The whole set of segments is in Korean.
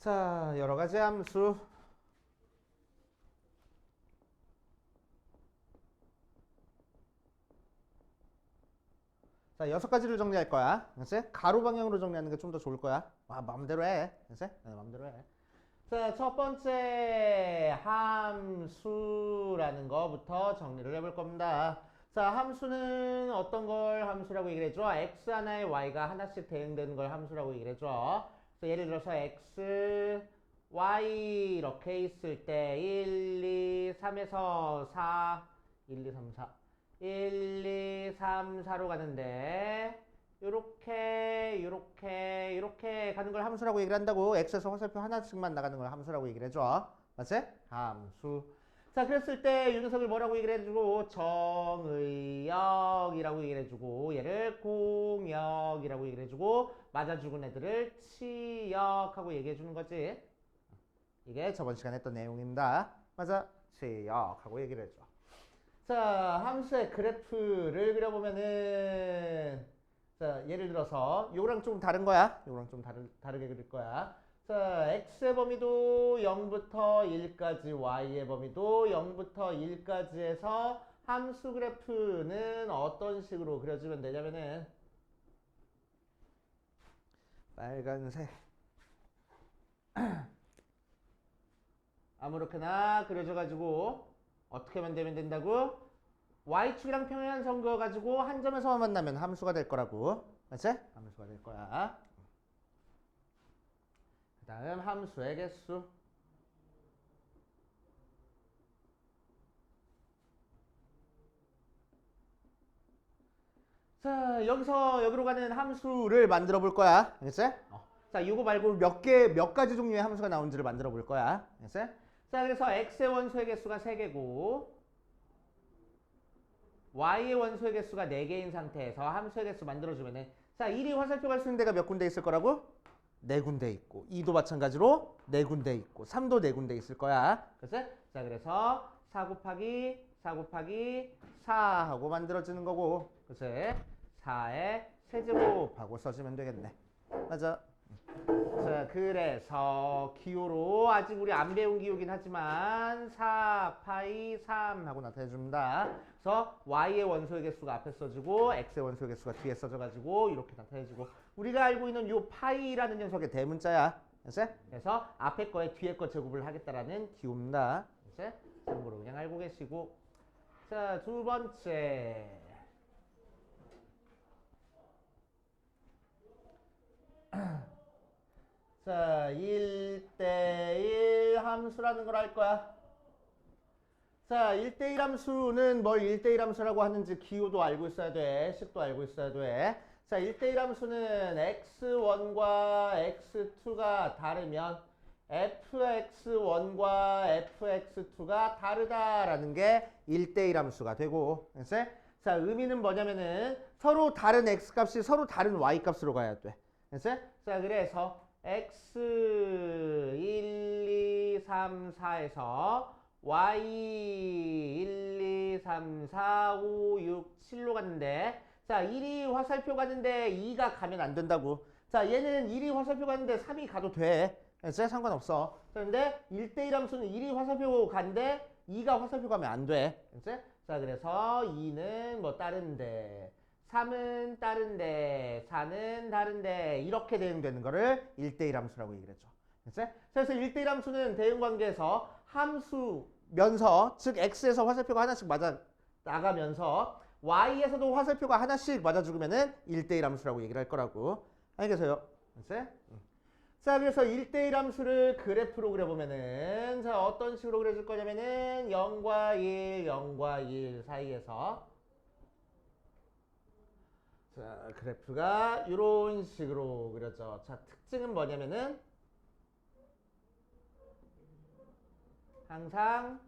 자, 여러 가지 함수. 자, 6가지를 정리할 거야. 그치? 가로 방향으로 정리하는 게 좀 더 좋을 거야. 마음대로 해. 그치? 네, 마음대로 해. 자, 첫 번째 함수라는 거부터 정리를 해볼 겁니다. 자, 함수는 어떤 걸 함수라고 얘기를 해줘? x 하나에 y가 하나씩 대응되는 걸 함수라고 얘기를 해줘. 그래서 예를 들어서 x, y 이렇게 있을 때 1, 2, 3에서 4, 1, 2, 3, 4 1, 2, 3, 4로 가는데 요렇게 가는 걸 함수라고 얘기를 한다고. x에서 화살표 하나씩만 나가는 걸 함수라고 얘기를 해줘. 맞지? 함수. 자, 그랬을 때 요 녀석을 뭐라고 얘기를 해주고 정의역이라고 얘기를 해주고 얘를 공역이라고 얘기를 해주고 맞아 죽은 애들을 치역하고 얘기해 주는 거지. 이게 저번 시간에 했던 내용입니다. 맞아 치역하고 얘기를 해줘. 자, 함수의 그래프를 그려보면은 자, 예를 들어서 요거랑 좀 다른 거야. 요거랑 좀 다르게 그릴 거야. 자, x의 범위도 0부터 1까지, y의 범위도 0부터 1까지 해서 함수 그래프는 어떤 식으로 그려주면 되냐면은 빨간색 아무렇게나 그려줘가지고 어떻게 만들면 된다고? y축이랑 평행한선 그어가지고 한 점에서 만나면 함수가 될 거라고. 맞지? 함수가 될 거야. 그 다음 함수의 개수. 자, 여기서 여기로 가는 함수를 만들어 볼 거야. 알겠지? 자, 이거 말고 몇 가지 종류의 함수가 나오는지를 만들어 볼 거야. 알겠지? 자, 그래서 x의 원소의 개수가 3개고 y의 원소의 개수가 4개인 상태에서 함수의 개수 만들어주면은 자, 1이 화살표 갈 수 있는 데가 몇 군데 있을 거라고? 4군데 있고 2도 마찬가지로 4군데 있고 3도 4군데 있을 거야. 그치? 자, 그래서 4 곱하기 4 곱하기 4 하고 만들어지는 거고 그치? 4의 세제곱하고 써주면 되겠네. 맞아. 자, 그래서 기호로 아직 우리 안 배운 기호긴 하지만 4 파이 3 하고 나타내줍니다. 그래서 y의 원소의 개수가 앞에 써주고 x의 원소의 개수가 뒤에 써져가지고 이렇게 나타내주고 우리가 알고 있는 요 파이라는 녀석의 대문자야. 그래서 앞에 거에 뒤에 거 제곱을 하겠다라는 기호입니다. 참고로 그냥 알고 계시고 자, 두 번째 자, 1대1 함수라는 걸 알 거야. 자, 1대1 함수는 뭘 1대1 함수라고 하는지 기호도 알고 있어야 돼. 식도 알고 있어야 돼. 자, 1대1 함수는 x1과 x2가 다르면 fx1과 fx2가 다르다라는 게 1대1 함수가 되고. 알겠지? 자, 의미는 뭐냐면은 서로 다른 x 값이 서로 다른 y 값으로 가야 돼. 알겠지? 자, 그래서 x 1, 2, 3, 4에서 y 1, 2, 3, 4, 5, 6, 7로 갔는데 자, 1이 화살표 가는데 2가 가면 안 된다고. 자, 얘는 1이 화살표 가는데 3이 가도 돼. 진짜 상관없어. 그런데 1대1 함수는 1이 화살표 가는데 2가 화살표 가면 안 돼. 그치? 자, 그래서 2는 뭐 다른데 3은 다른데 4는 다른데 이렇게 대응되는 거를 1대1 함수라고 얘기를 했죠. 그치? 그래서 1대1 함수는 대응 관계에서 함수면서 즉 x에서 화살표가 하나씩 맞아 나가면서 y에서도 화살표가 하나씩 맞아 죽으면은 1대1 함수라고 얘기를 할 거라고. 알겠어요? 그치? 자, 그래서 1대1 함수를 그래프로 그려보면은 자, 어떤 식으로 그려줄 거냐면은 0과 1, 0과 1 사이에서 자, 그래프가 이런 식으로 그려져. 자, 특징은 뭐냐면은 항상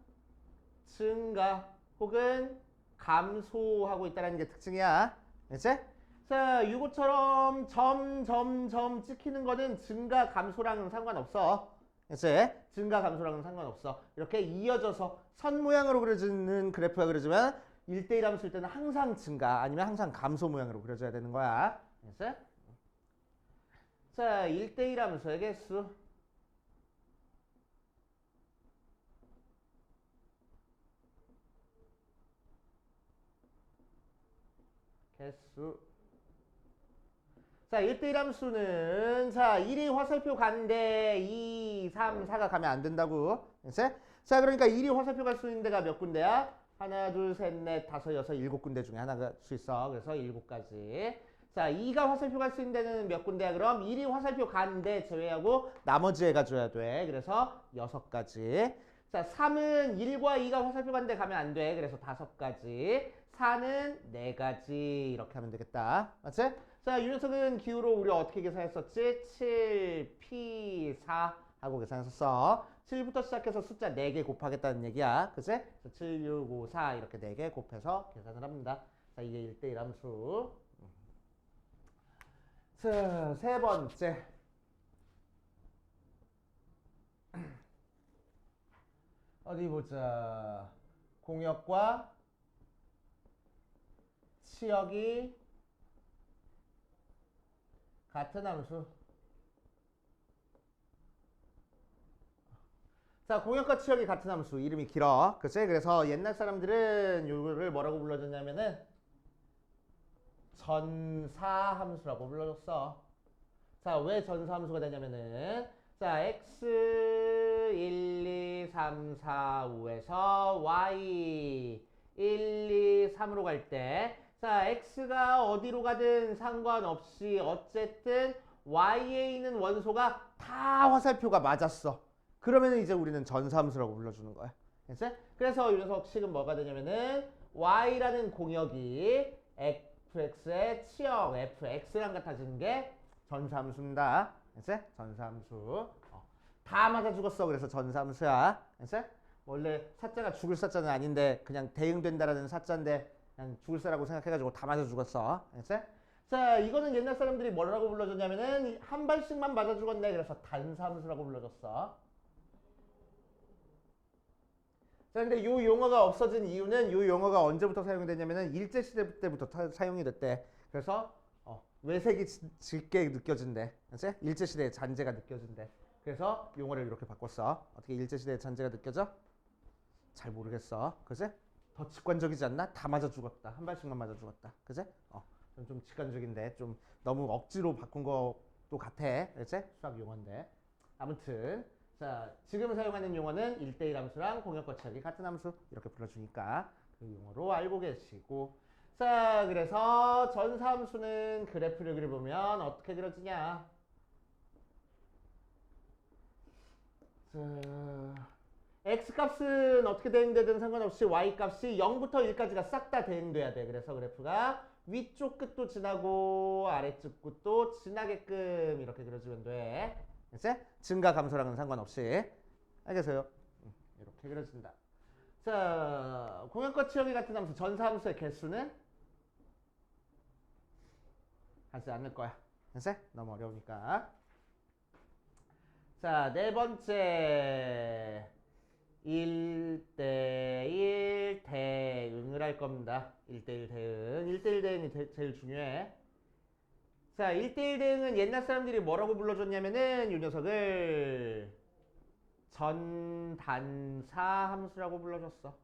증가 혹은 감소하고 있다는 게 특징이야. 그치? 자, 이것처럼 점 찍히는 거는 증가 감소랑은 상관없어. 그치? 증가 감소랑은 상관없어. 이렇게 이어져서 선 모양으로 그려지는 그래프가 그려지면 1대1 함수 쓸 때는 항상 증가 아니면 항상 감소 모양으로 그려줘야 되는 거야. 그치? 자, 1대1 함수의 개수. 개수. 자, 1대1 함수는 자, 1이 화살표 간데 2, 3, 4가 가면 안 된다고. 그치? 자, 그러니까 1이 화살표 갈 수 있는 데가 몇 군데야? 하나, 둘, 셋, 넷, 다섯, 여섯, 일곱 군데 중에 하나가 갈 수 있어. 그래서 7가지. 자, 2가 화살표 갈 수 있는 데는 몇 군데야? 그럼 1이 화살표 간데 제외하고 나머지 애가 줘야 돼. 그래서 6가지. 자, 3은 1과 2가 화살표 간데 가면 안 돼. 그래서 5가지. 4는 4가지. 이렇게 하면 되겠다. 맞지? 자, 이 녀석은 기호로 우리 어떻게 계산했었지? 7, P, 4 하고 계산했었어. 7부터 시작해서 숫자 4개 곱하겠다는 얘기야. 그치? 그래서 7, 6, 5, 4 이렇게 4개 곱해서 계산을 합니다. 자, 이게 1대1 함수. 자, 세 번째. 어디 보자. 공역과 치역이 같은 함수. 자, 공역과 치역이 같은 함수. 이름이 길어. 그치? 그래서 옛날 사람들은 이거를 뭐라고 불러줬냐면은 전사함수라고 불러줬어. 자, 왜 전사함수가 되냐면은 자, x 1, 2, 3, 4, 5에서 y 1, 2, 3으로 갈 때 자, x가 어디로 가든 상관없이 어쨌든 y에 있는 원소가 다 화살표가 맞았어. 그러면 이제 우리는 전사함수라고 불러주는 거야. 됐지? 그래서 이 녀석 식은 뭐가 되냐면은 y라는 공역이 fx의 치역 fx랑 같아지는 게 전사함수입니다. 됐지? 전사함수. 다 맞아 죽었어. 그래서 전사함수야. 됐지? 원래 사자가 죽을 사자는 아닌데 그냥 대응된다라는 사자인데 그냥 죽을 사라고 생각해가지고 다 맞아 죽었어. 됐지? 자, 이거는 옛날 사람들이 뭐라고 불러줬냐면은 한 발씩만 맞아 죽었네. 그래서 단사함수라고 불러줬어. 자, 근데 이 용어가 없어진 이유는 이 용어가 언제부터 사용이 됐냐면은 일제시대 때부터 사용이 됐대. 그래서 외색이 짙게 느껴진대. 그치? 일제시대의 잔재가 느껴진대. 그래서 용어를 이렇게 바꿨어. 어떻게 일제시대의 잔재가 느껴져? 잘 모르겠어. 그치? 더 직관적이지 않나? 다 맞아 죽었다. 한 발씩만 맞아 죽었다. 그치? 좀 직관적인데 좀 너무 억지로 바꾼 것도 같아. 그치? 수학 용어인데. 아무튼 자, 지금 사용하는 용어는 1대1 함수랑 공역과 치역이 같은 함수 이렇게 불러주니까 그 용어로 알고 계시고. 자, 그래서 전사함수는 그래프를 그려보면 어떻게 그려지냐. 자, x값은 어떻게 대응되든 상관없이 y값이 0부터 1까지가 싹 다 대응돼야 돼. 그래서 그래프가 위쪽 끝도 지나고 아래쪽 끝도 지나게끔 이렇게 그려주면 돼. 그치? 증가 감소랑은 상관없이. 알겠어요? 이렇게 그려진다. 자, 공역과 치역이 같은 함수 전사함수의 개수는 하지 않을 거야. 그치? 너무 어려우니까. 자, 네 번째 1대1 대응을 할 겁니다. 1대1 대응. 1대1 대응이 제일 중요해. 자, 1대1 대응은 옛날 사람들이 뭐라고 불러줬냐면은 이 녀석을 전단사 함수라고 불러줬어.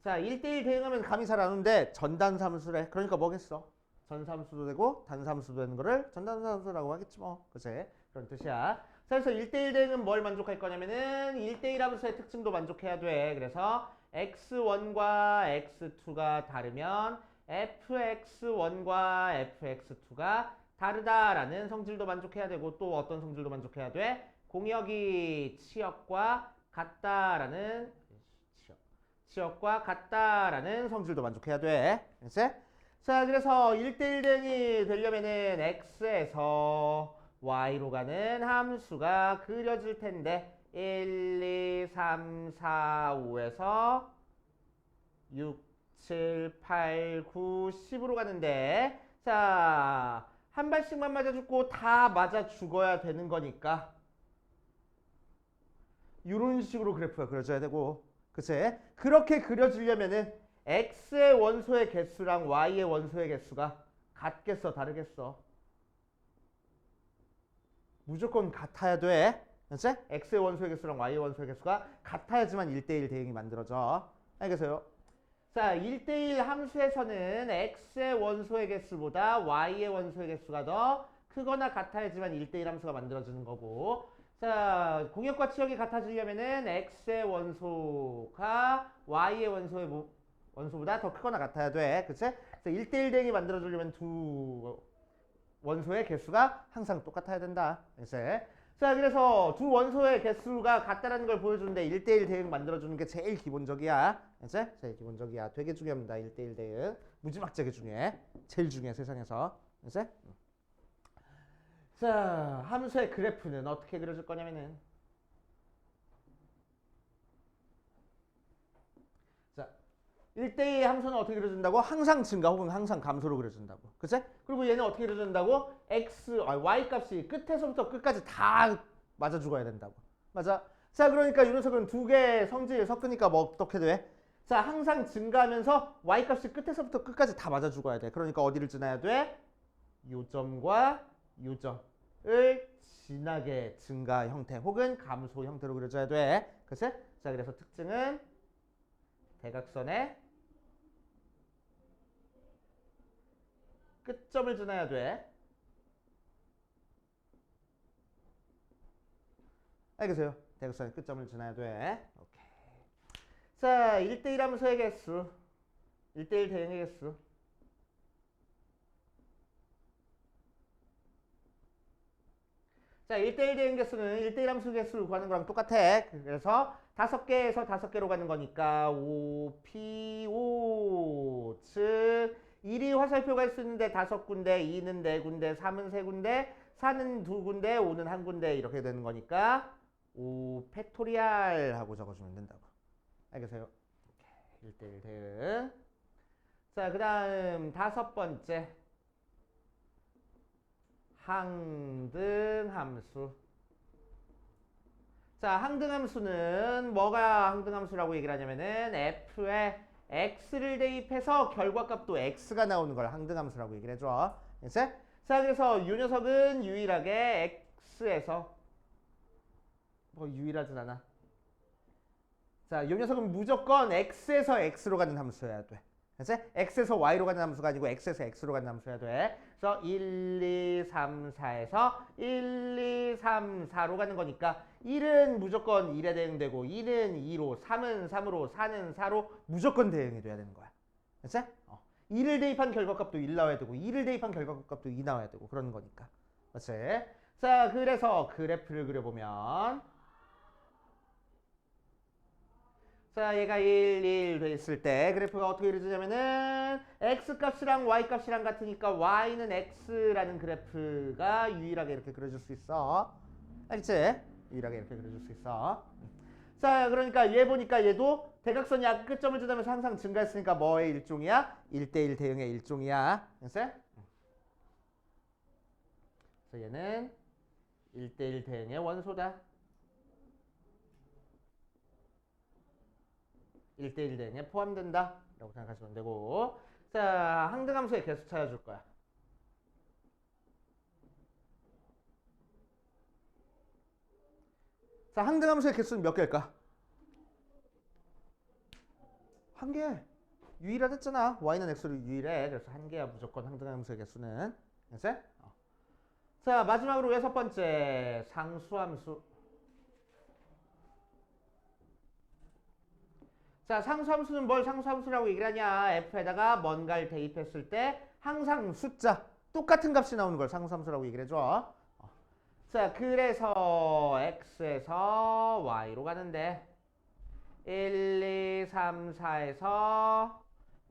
자, 1대1 대응하면 감이 잘 안 오는데 전단사 함수래. 그러니까 뭐겠어? 전사함수도 되고 단사함수도 되는 거를 전단사함수라고 하겠지 뭐. 그치? 그런 뜻이야. 자, 그래서 1대1 대응은 뭘 만족할 거냐면은 1대1 함수의 특징도 만족해야 돼. 그래서 x1과 x2가 다르면 fx1과 fx2가 다르다라는 성질도 만족해야 되고 또 어떤 성질도 만족해야 돼? 공역이 치역과 같다라는 치역과 같다라는 성질도 만족해야 돼. 그치? 자, 그래서 1대1 대응이 되려면은 x에서 y로 가는 함수가 그려질 텐데 1, 2, 3, 4, 5에서 6, 7, 8, 9, 10으로 가는데 자, 한 발씩만 맞아 죽고 다 맞아 죽어야 되는 거니까 이런 식으로 그래프가 그려져야 되고 그치? 그렇게 그려지려면은 x의 원소의 개수랑 y의 원소의 개수가 같겠어 다르겠어? 무조건 같아야 돼. 그치? x의 원소의 개수랑 y의 원소의 개수가 같아야지만 1대1 대응이 만들어져. 알겠어요? 자, 1대1 함수에서는 x의 원소의 개수보다 y의 원소의 개수가 더 크거나 같아야지만 1대1 함수가 만들어지는 거고, 자, 공역과 치역이 같아지려면은 x의 원소가 y의 원소보다 더 크거나 같아야 돼. 그치? 그래서 1대1 대응이 만들어지려면 두 원소의 개수가 항상 똑같아야 된다. 이제 자, 그래서 두 원소의 개수가 같다라는 걸 보여주는데 1대1 대응 만들어주는 게 제일 기본적이야. 이제 제일 기본적이야. 되게 중요합니다. 1대1 대응. 무지막지하게 중요해. 제일 중요해, 세상에서. 이제 자, 함수의 그래프는 어떻게 그려줄 거냐면은, 자, 1대2 함수는 어떻게 그려준다고? 항상 증가 혹은 항상 감소로 그려준다고. 그치? 그리고 얘는 어떻게 그려준다고? y 값이 끝에서부터 끝까지 다 맞아 죽어야 된다고. 맞아? 자, 그러니까 이 녀석은 두 개의 성질을 섞으니까 뭐 어떻게 돼? 자, 항상 증가하면서 y 값이 끝에서부터 끝까지 다 맞아 죽어야 돼. 그러니까 어디를 지나야 돼? 요점과 요점을 진하게 증가 형태 혹은 감소 형태로 그려줘야 돼. 그치? 자, 그래서 특징은 대각선의 끝점을 지나야 돼. 알겠어요? 대각선의 끝점을 지나야 돼. 오케이. 자, 1대1 함수의 개수, 1대1 대응의 개수. 자, 1대1 대응 개수는 1대1 함수 개수를 구하는 거랑 똑같아. 그래서 5개에서 5개로 가는 거니까 5, P, 5. 즉 1이 화살표가 있을 수 있는데 5군데, 2는 4군데, 3은 3군데, 4는 2군데, 5는 1군데 이렇게 되는 거니까 5 팩토리알 하고 적어주면 된다고. 알겠어요? 1대1 대응. 자, 그 다음 5번째. 항등함수. 자, 항등함수는 뭐가 항등함수라고 얘기를 하냐면은 f에 x를 대입해서 결과값도 x가 나오는 걸 항등함수라고 얘기를 해줘. 이제 자, 그래서 이 녀석은 유일하게 x에서 뭐 유일하진 않아. 자, 이 녀석은 무조건 x에서 x로 가는 함수여야 돼. 그치? x에서 y로 가는 함수가 아니고 x에서 x로 가는 함수여야 돼. 그래서 1, 2, 3, 4에서 1, 2, 3, 4로 가는 거니까 1은 무조건 1에 대응되고 2는 2로, 3은 3으로, 4는 4로 무조건 대응이 돼야 되는 거야. 그치? 2를 대입한 결과값도 1 나와야 되고 2를 대입한 결과값도 2 나와야 되고 그러는 거니까. 그치? 자, 그래서 그래프를 그려보면 자, 얘가 1, 1 돼 있을 때 그래프가 어떻게 그려지냐면은 x값이랑 y값이랑 같으니까 y는 x라는 그래프가 유일하게 이렇게 그려줄 수 있어. 알겠지? 유일하게 이렇게 그려줄 수 있어. 자, 그러니까 얘 보니까 얘도 대각선이 아까 끝점을 지나면서 항상 증가했으니까 뭐의 일종이야? 1대1 대응의 일종이야. 알겠어? 그래서 얘는 1대1 대응의 원소다. 1대1 대응에 포함된다 라고 생각하시면 되고, 자, 항등함수의 개수 찾아줄 거야. 자, 항등함수의 개수는 몇 개일까? 한 개. 유일하댔잖아. y는 x로 유일해. 그래서 한 개야 무조건 항등함수의 개수는. 알겠지? 자, 마지막으로 6번째 상수함수. 자, 상수함수는 뭘 상수함수라고 얘기를 하냐? f에다가 뭔가를 대입했을 때 항상 숫자 똑같은 값이 나오는 걸 상수함수라고 얘기를 해줘. 자, 그래서 x에서 y로 가는데 1, 2, 3, 4에서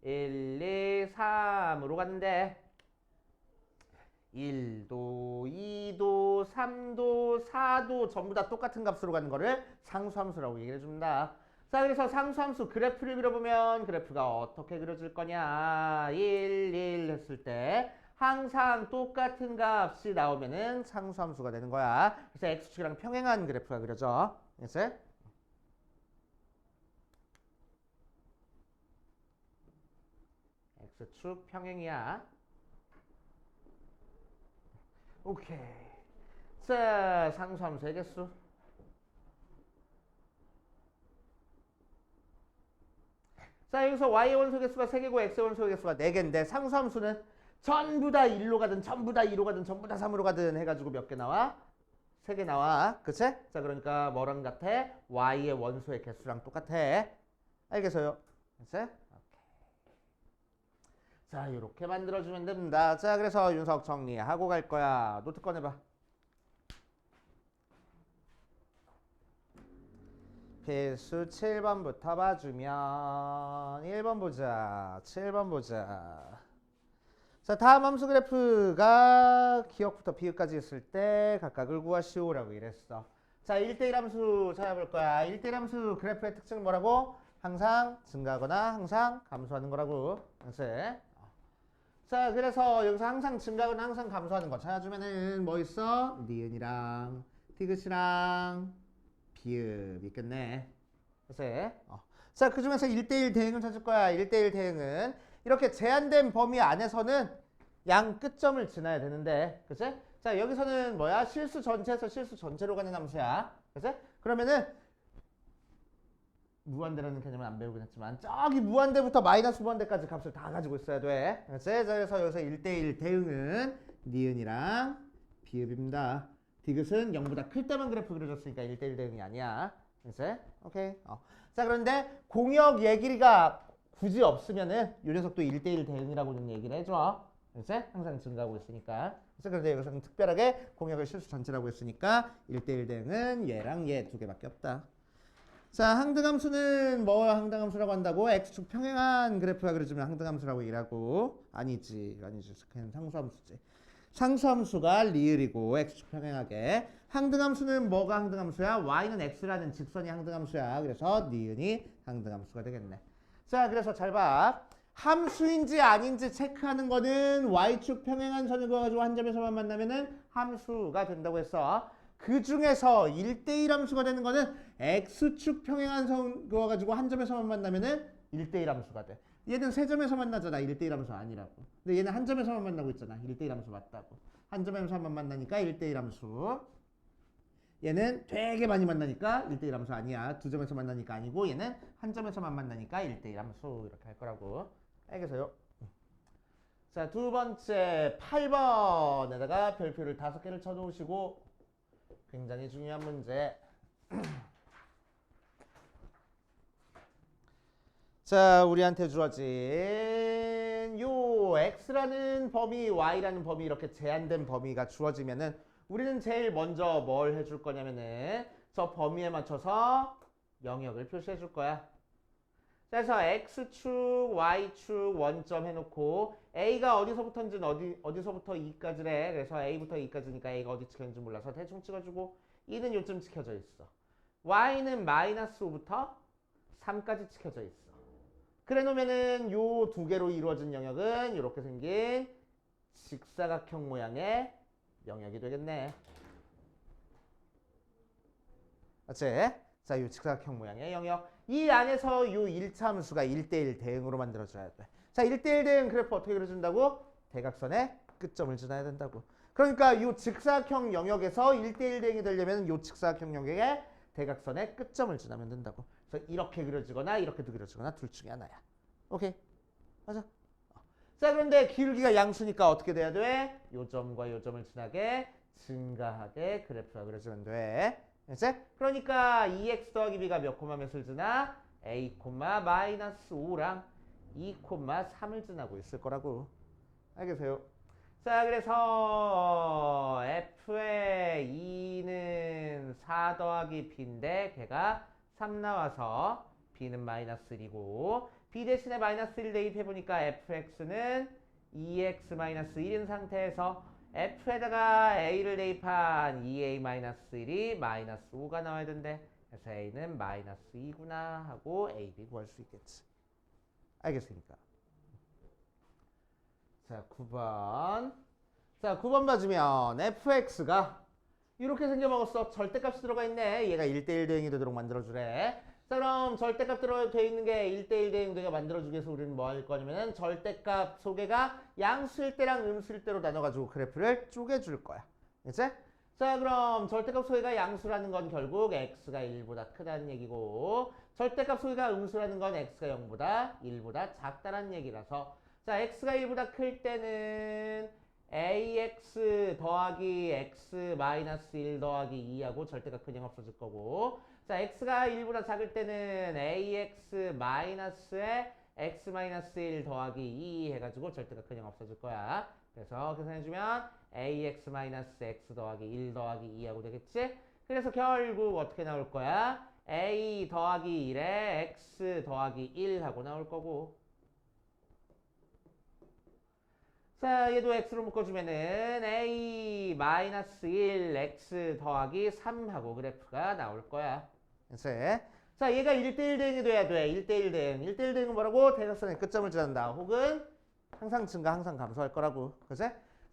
1, 2, 3으로 가는데 1도, 2도, 3도, 4도 전부 다 똑같은 값으로 가는 거를 상수함수라고 얘기해 줍니다. 자, 그래서 상수함수 그래프를 그려보면 그래프가 어떻게 그려질 거냐? 1, 1 했을 때 항상 똑같은 값이 나오면은 상수함수가 되는 거야. 그래서 x축이랑 평행한 그래프가 그려져. 알겠지? x축 평행이야. 오케이. 자, 상수함수의 개수. 자, 여기서 y의 원소 개수가 3개고 x의 원소 개수가 4개인데 상수함수는 전부 다 1로 가든 전부 다 2로 가든 전부 다 3으로 가든 해가지고 몇 개 나와? 3개 나와. 그치? 자, 그러니까 뭐랑 같아? y의 원소의 개수랑 똑같아. 알겠어요? 그치? 오케이. 자, 이렇게 만들어주면 됩니다. 자, 그래서 윤석 정리하고 갈 거야. 노트 꺼내봐. 필수 7번부터 봐주면 1번 보자. 7번 보자. 자, 다음 함수 그래프가 기억부터 비읍까지 있을 때 각각을 구하시오라고 이랬어. 자, 1대1 함수 찾아볼 거야. 1대1 함수 그래프의 특징은 뭐라고? 항상 증가하거나 항상 감소하는 거라고. 그치? 자, 그래서 여기서 항상 증가하거나 항상 감소하는 거 찾아주면은 뭐 있어? 니은이랑 디귿이랑 비읍 있겠네. 그치? 자, 그 중에서 1대1 대응을 찾을 거야. 1대1 대응은 이렇게 제한된 범위 안에서는 양 끝점을 지나야 되는데, 그치? 자, 여기서는 뭐야? 실수 전체에서 실수 전체로 가는 함수야. 그치? 그러면은 무한대라는 개념은 안 배우긴 했지만 저기 무한대부터 마이너스 무한대까지 값을 다 가지고 있어야 돼. 그치? 자, 그래서 여기서 1대1 대응은 니은이랑 비읍입니다. 디귿은 0보다 클 때만 그래프 그려줬으니까 1대1 대응이 아니야. 그치? 오케이. 자, 그런데 공역 얘기가 굳이 없으면은 이 녀석도 1대1 대응이라고는 얘기를 해줘. 그치? 항상 증가하고 있으니까. 그래서 그런데 여기서는 특별하게 공역을 실수 전체라고 했으니까 1대1 대응은 얘랑 얘 두 개밖에 없다. 자, 항등함수는 뭐 항등함수라고 한다고? x축 평행한 그래프가 그려주면 항등함수라고 일하고. 아니지. 그냥 상수함수지. 상수함수가 리을이고 x축 평행하게. 항등함수는 뭐가 항등함수야? y는 x라는 직선이 항등함수야. 그래서 니은이 항등함수가 되겠네. 자, 그래서 잘 봐. 함수인지 아닌지 체크하는 거는 y축 평행한 선을 그어가지고 한 점에서만 만나면은 함수가 된다고 했어. 그 중에서 1대1 함수가 되는 거는 x축 평행한 선 그어가지고 한 점에서만 만나면은 1대1 함수가 돼. 얘는 세 점에서 만나잖아. 1대1 함수 아니라고. 근데 얘는 한 점에서만 만나고 있잖아. 1대1 함수 맞다고. 한 점에서만 만나니까 1대1 함수. 얘는 되게 많이 만나니까 1대1 함수 아니야. 두 점에서 만나니까 아니고 얘는 한 점에서만 만나니까 1대1 함수 이렇게 할 거라고. 알겠어요? 자, 두 번째 8번에다가 별표를 5개를 쳐놓으시고 굉장히 중요한 문제. 자, 우리한테 주어진 요 x라는 범위, y라는 범위 이렇게 제한된 범위가 주어지면은 우리는 제일 먼저 뭘 해줄 거냐면은 저 범위에 맞춰서 영역을 표시해 줄 거야. 그래서 x축, y축 원점 해놓고 a가 어디서부터인지는 어디서부터 2까지래. 그래서 a부터 2까지니까 a가 어디 찍혔는지 몰라서 대충 찍어주고 2는 요쯤 찍혀져 있어. y는 마이너스 5부터 3까지 찍혀져 있어. 그래 놓으면은 요 두 개로 이루어진 영역은 이렇게 생긴 직사각형 모양의 영역이 되겠네. 맞지? 자, 요 직사각형 모양의 영역. 이 안에서 요 1차 함수가 1대1 대응으로 만들어줘야 돼. 자, 1대1 대응 그래프 어떻게 그려준다고? 대각선의 끝점을 지나야 된다고. 그러니까 요 직사각형 영역에서 1대1 대응이 되려면 요 직사각형 영역의 대각선의 끝점을 지나면 된다고. 그래서 이렇게 그려지거나 이렇게도 그려지거나 둘 중에 하나야. 오케이? 맞아? 자, 그런데 기울기가 양수니까 어떻게 돼야 돼? 요 점과 요 점을 지나게 증가하게 그래프가 그려지면 돼. 이제 그러니까 2x 더하기 b가 몇 콤마 몇을 지나? a 콤마 마이너스 5랑 2 콤마 3을 지나고 있을 거라고. 알겠어요? 자, 그래서 f의 2는 4 더하기 b인데 걔가 3 나와서 b는 마이너스 1이고 b 대신에 마이너스 1 대입해보니까 fx는 2x 마이너스 1인 상태에서 f에다가 a를 대입한 2a-1이 마이너스 5가 나와야 된대. 그래서 a는 마이너스 2구나 하고 a, b 구할 수 있겠지. 알겠습니까? 자, 9번. 자, 9번 봐주면 fx가 이렇게 생겨먹었어. 절대값이 들어가 있네. 얘가 1대1 대응이 되도록 만들어주래. 자, 그럼 절대값 들어돼 있는 게 1대1 대응되게 만들어주기 위해서 우리는 뭐 할 거냐면 절대값 소개가 양수일 때랑 음수일 때로 나눠가지고 그래프를 쪼개줄 거야. 그치? 자, 그럼 절대값 소개가 양수라는 건 결국 x가 1보다 크다는 얘기고 절대값 소개가 음수라는 건 x가 0보다 1보다 작다는 얘기라서 자, x가 1보다 클 때는 ax 더하기 x 마이너스 1 더하기 2하고 절대값 그냥 없어질 거고 자, x가 1보다 작을 때는 ax 마이너스에 x 마이너스 1 더하기 2 해가지고 절대값 그냥 없어질 거야. 그래서 계산해주면 ax 마이너스 x 더하기 1 더하기 2하고 되겠지? 그래서 결국 어떻게 나올 거야? a 더하기 1에 x 더하기 1 하고 나올 거고 자, 얘도 x로 묶어주면은 a 마이너스 1 x 더하기 3 하고 그래프가 나올 거야. 그치? 자, 얘가 1대1 대응이 돼야 돼. 1대1 대응. 1대1 대응은 뭐라고? 대각선의 끝점을 지난다. 혹은 항상 증가, 항상 감소할 거라고. 그치?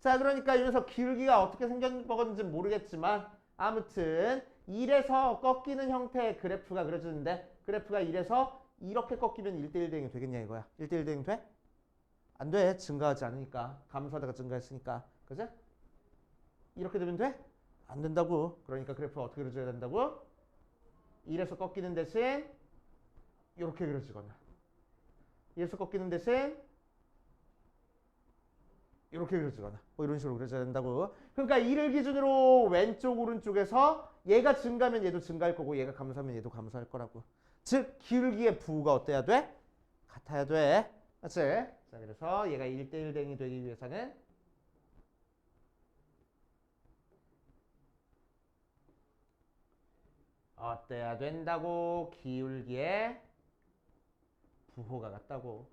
자, 그러니까 이 녀석 기울기가 어떻게 생겼는지 모르겠지만 아무튼 1에서 꺾이는 형태의 그래프가 그려지는데 그래프가 1에서 이렇게 꺾이면 1대1 대응이 되겠냐 이거야. 1대1 대응 돼? 안 돼. 증가하지 않으니까. 감소하다가 증가했으니까. 그치? 이렇게 되면 돼? 안 된다고. 그러니까 그래프가 어떻게 그려져야 된다고? 1에서 꺾이는 대신 이렇게 그려지거나 1에서 꺾이는 대신 이렇게 그려지거나 뭐 이런 식으로 그려져야 된다고. 그러니까 1을 기준으로 왼쪽 오른쪽에서 얘가 증가하면 얘도 증가할 거고 얘가 감소하면 얘도 감소할 거라고. 즉 기울기의 부호가 어때야 돼? 같아야 돼. 맞지? 자, 그래서 얘가 1대1 대응이 되기 위해서는 어때야 된다고? 기울기의 부호가 같다고.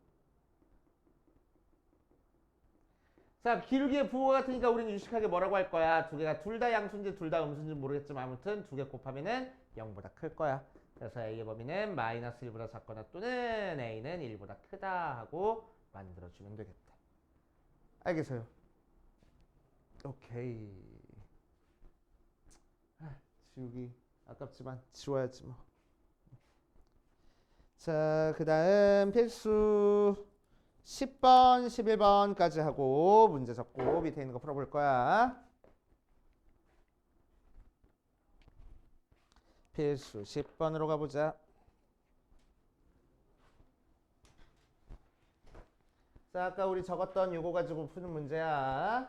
자, 기울기의 부호가 같으니까 우리는 유식하게 뭐라고 할 거야? 두 개가 둘 다 양수인지 둘 다 음수인지 모르겠지만 아무튼 두 개 곱하면은 0보다 클 거야. 그래서 a의 범위는 마이너스 1보다 작거나 또는 a는 1보다 크다 하고 만들어주면 되겠다. 알겠어요? 오케이. 지우기 아깝지만 지워야지 뭐. 자, 그 다음 필수 10번, 11번까지 하고 문제 적고 밑에 있는 거 풀어볼 거야. 필수 10번으로 가보자. 자, 아까 우리 적었던 요거 가지고 푸는 문제야.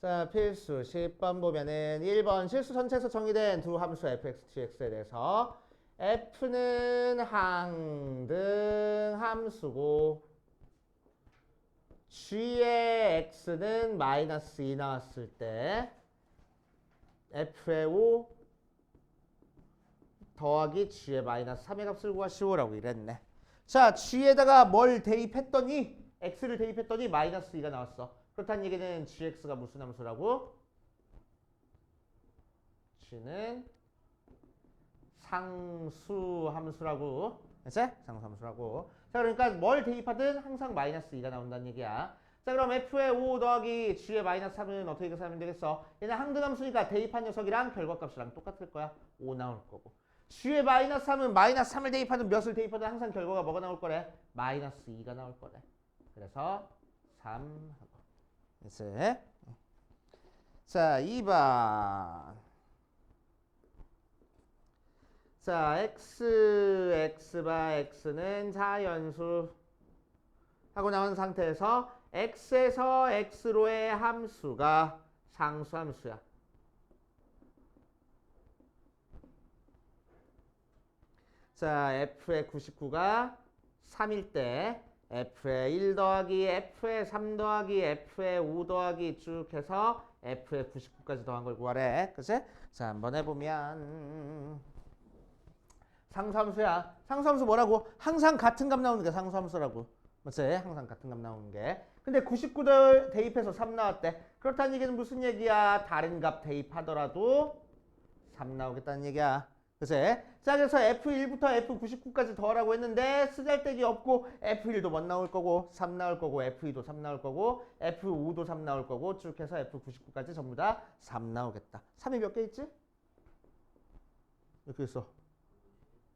자, 필수 10번 보면은 1번 실수 전체에서 정의된 두 함수 fx, gx에 대해서 f는 항등 함수고 g의 x는 마이너스 2 나왔을 때 f의 5 더하기 g의 마이너스 3의 값을 구하시오라고 이랬네. 자, g에다가 뭘 대입했더니 x를 대입했더니 마이너스 2가 나왔어. 그렇다는 얘기는 gx가 무슨 함수라고? g는 상수 함수라고. 그치? 상수 함수라고. 자, 그러니까 뭘 대입하든 항상 마이너스 2가 나온다는 얘기야. 자, 그럼 f의 5 더하기 g의 마이너스 3은 어떻게 계산하면 되겠어? 얘는 항등함수니까 대입한 녀석이랑 결과값이랑 똑같을 거야. 5 나올 거고. g의 마이너스 3은 마이너스 3을 대입하든 몇을 대입하든 항상 결과가 뭐가 나올 거래? 마이너스 2가 나올 거래. 그래서 3 하고. 이제 자, 2번. 자, x바 x는 자연수 하고 나온 상태에서 x에서 x로의 함수가 상수함수야. 자, f의 99가 3일 때 f의 1 더하기 f의 3 더하기 f의 5 더하기 쭉 해서 f의 99까지 더한 걸 구하래. 그치? 자, 한번 해보면 상수함수야. 상수함수 뭐라고? 항상 같은 값 나오는 게 상수함수라고. 맞지? 항상 같은 값 나오는 게. 근데 99를 대입해서 3 나왔대. 그렇다는 얘기는 무슨 얘기야? 다른 값 대입하더라도 3 나오겠다는 얘기야. 그치? 자, 그래서 F1부터 F99까지 더하라고 했는데 쓰잘데기 없고 F1도 못 나올 거고 3 나올 거고 F2도 3 나올 거고 F5도 3 나올 거고 쭉 해서 F99까지 전부 다 3 나오겠다. 3이 몇 개 있지? 이렇게 있어.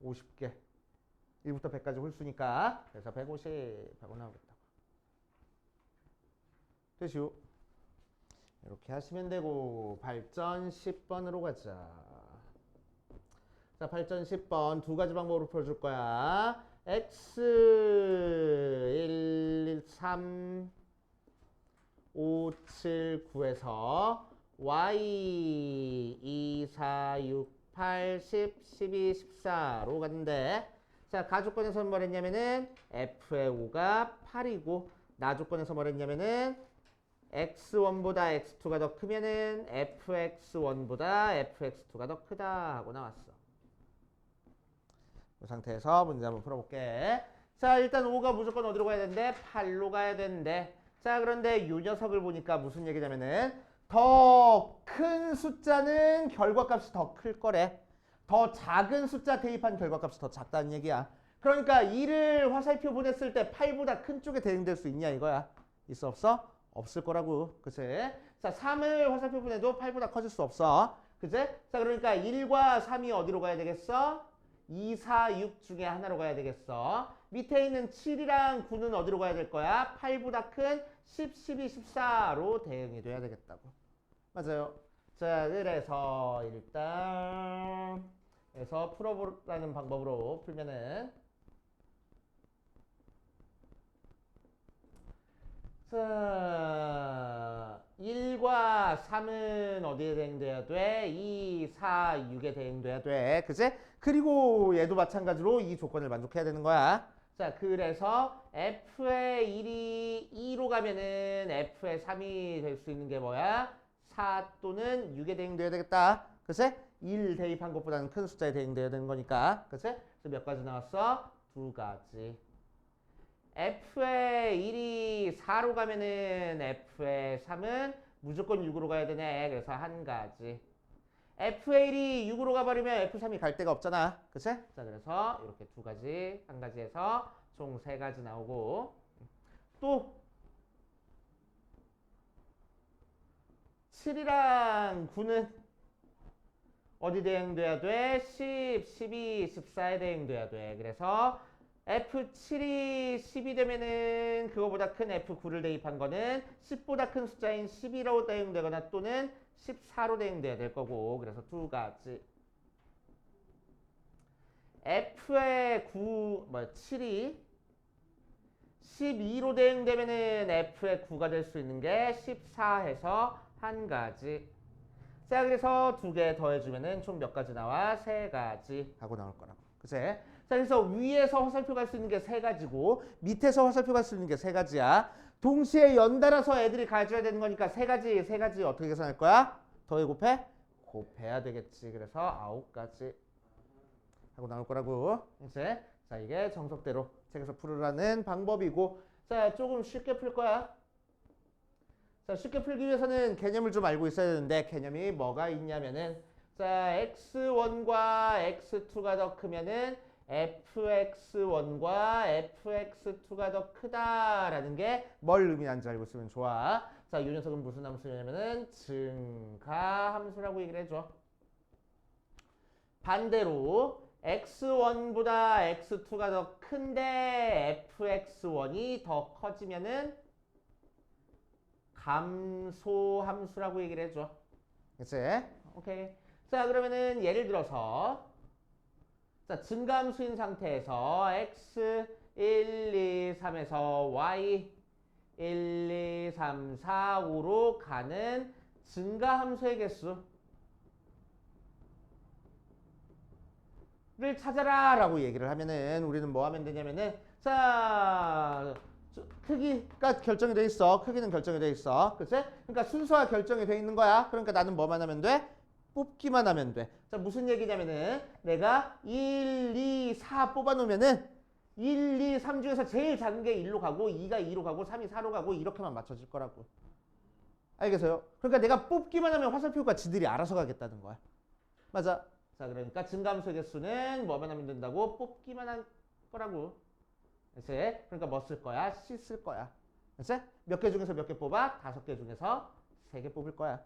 50개. 1부터 100까지 홀수니까. 그래서 150 하고 나오겠다. 되시오. 이렇게 하시면 되고 발전 10번으로 가자. 자, 발전 10번 두 가지 방법으로 풀어줄 거야. x 1, 3, 5, 7, 9에서 y 2, 4, 6, 8, 10, 12, 14로 갔는데 자, 가조건에서는 뭘 했냐면은 f의 5가 8이고 나조건에서 뭘 했냐면은 x1보다 x2가 더 크면은 fx1보다 fx2가 더 크다 하고 나왔어. 이 상태에서 문제 한번 풀어볼게. 자, 일단 5가 무조건 어디로 가야 되는데 8로 가야 되는데 자, 그런데 이 녀석을 보니까 무슨 얘기냐면은 더 큰 숫자는 결과값이 더 클 거래. 더 작은 숫자 대입한 결과값이 더 작다는 얘기야. 그러니까 2를 화살표 보냈을 때 8보다 큰 쪽에 대응될 수 있냐 이거야. 있어 없어? 없을 거라고. 그치? 자, 3을 화살표 보내도 8보다 커질 수 없어. 그치? 자, 그러니까 1과 3이 어디로 가야 되겠어? 2, 4, 6 중에 하나로 가야 되겠어. 밑에 있는 7이랑 9는 어디로 가야 될 거야? 8보다 큰 10, 12, 14로 대응이 돼야 되겠다고. 맞아요. 자, 그래서 일단 그래서 풀어보라는 방법으로 풀면은 자, 1과 3은 어디에 대응돼야 돼? 2, 4, 6에 대응돼야 돼. 그치? 그리고 얘도 마찬가지로 이 조건을 만족해야 되는 거야. 자, 그래서 f의 1이 2로 가면은 f의 3이 될 수 있는 게 뭐야? 4 또는 6에 대응돼야 되겠다. 그치? 1 대입한 것보다는 큰 숫자에 대응돼야 되는 거니까. 그치? 그래서 몇 가지 나왔어? 두 가지. f의 1이 4로 가면은 f의 3은 무조건 6으로 가야 되네. 그래서 한 가지. f의 1이 6으로 가버리면 f3이 갈 데가 없잖아. 그치? 자, 그래서 이렇게 두 가지, 한 가지에서 총 세 가지 나오고 또 7이랑 9는 어디 대응돼야 돼? 10, 12, 14에 대응돼야 돼. 그래서 F7이 10이 되면은 그거보다 큰 F9를 대입한 거는 10보다 큰 숫자인 12로 대응되거나 또는 14로 대응돼야 될 거고. 그래서 두 가지. F의 7이 12로 대응되면은 F의 9가 될 수 있는 게 14해서 한 가지. 자, 그래서 두 개 더해주면은 총 몇 가지 나와? 세 가지 하고 나올 거라고. 그치? 자, 그래서 위에서 화살표 갈 수 있는 게 세 가지고 밑에서 화살표 갈 수 있는 게 세 가지야. 동시에 연달아서 애들이 가져야 되는 거니까 세 가지 어떻게 계산할 거야? 더해 곱해? 곱해야 되겠지. 그래서 9가지 하고 나올 거라고. 이제 자, 이게 정석대로 책에서 풀으라는 방법이고 자, 조금 쉽게 풀 거야. 자, 쉽게 풀기 위해서는 개념을 좀 알고 있어야 되는데 개념이 뭐가 있냐면은 자, x1과 x2가 더 크면은 fx1과 fx2가 더 크다라는 게 뭘 의미하는지 알고 있으면 좋아. 자, 이 녀석은 무슨 함수냐면은 증가 함수라고 얘기를 해줘. 반대로 x1보다 x2가 더 큰데 fx1이 더 커지면은 감소 함수라고 얘기를 해줘. 그치? 오케이. 자, 그러면은 예를 들어서 자, 증가함수인 상태에서 x 1, 2, 3에서 y 1, 2, 3, 4, 5로 가는 증가함수의 개수를 찾아라 라고 얘기를 하면은 우리는 뭐 하면 되냐면은 자, 크기가 결정이 돼 있어. 크기는 결정이 돼 있어. 그치? 그러니까 순서가 결정이 돼 있는 거야. 그러니까 나는 뭐만 하면 돼? 뽑기만 하면 돼. 자, 무슨 얘기냐면은 내가 1, 2, 4 뽑아놓으면은 1, 2, 3 중에서 제일 작은 게 1로 가고 2가 2로 가고 3이 4로 가고 이렇게만 맞춰질 거라고. 알겠어요? 그러니까 내가 뽑기만 하면 화살표가 지들이 알아서 가겠다는 거야. 맞아. 자, 그러니까 증가함수 개수는 뭐만 하면 된다고? 뽑기만 할 거라고. 그치? 그러니까 뭐 쓸 거야? C 쓸 거야. 그치? 몇 개 중에서 몇 개 뽑아? 5개 중에서 3개 뽑을 거야.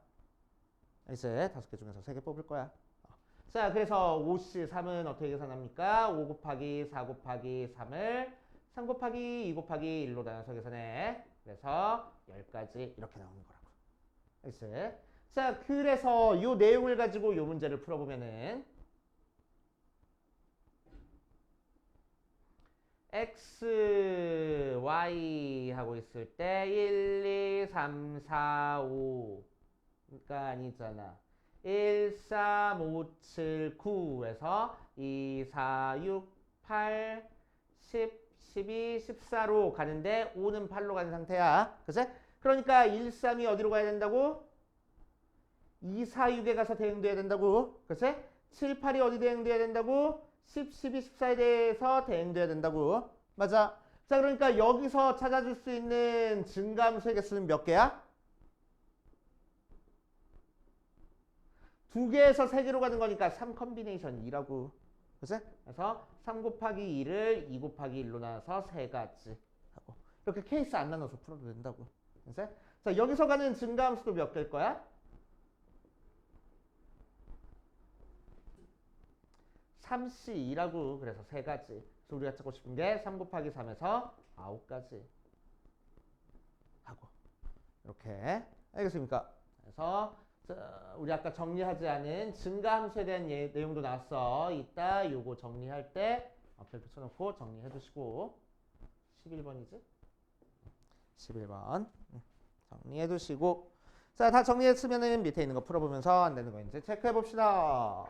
이제 5개 중에서 3개 뽑을 거야. 자, 그래서 5C3은 어떻게 계산합니까? 5 곱하기 4 곱하기 3을 3 곱하기 2 곱하기 1로 나눠서 계산해. 그래서 10가지 이렇게 나오는 거라고. 알겠지? 자, 그래서 이 내용을 가지고 이 문제를 풀어보면은 x, y 하고 있을 때 1, 2, 3, 4, 5 그러니까 아니잖아. 1, 3, 5, 7, 9에서 2, 4, 6, 8, 10, 12, 14로 가는데 5는 8로 가는 상태야. 그치? 그러니까 1, 3이 어디로 가야 된다고? 2, 4, 6에 가서 대응돼야 된다고. 그치? 7, 8이 어디 대응돼야 된다고? 10, 12, 14에 대해서 대응돼야 된다고. 맞아. 자, 그러니까 여기서 찾아줄 수 있는 증가함수의 개수는 몇 개야? 2개에서 3개로 가는 거니까 3 컨비네이션 2라고. 그치? 그래서 3 곱하기 2를 2 곱하기 1로 나눠서 3가지 하고. 이렇게 케이스 안 나눠서 풀어도 된다고. 그치? 자, 여기서 가는 증가함수도 몇 개일 거야? 3C2라고. 그래서 3가지. 그래서 우리가 찾고 싶은 게 3 곱하기 3에서 9가지 하고. 이렇게. 알겠습니까? 그래서 자, 우리 아까 정리하지 않은 증가함수에 대한 내용도 나왔어. 이따 요거 정리할 때 앞에 붙여놓고 정리해 두시고. 11번이지? 11번 정리해 두시고. 자, 다 정리했으면은 밑에 있는 거 풀어보면서 안 되는 거 이제 체크해 봅시다.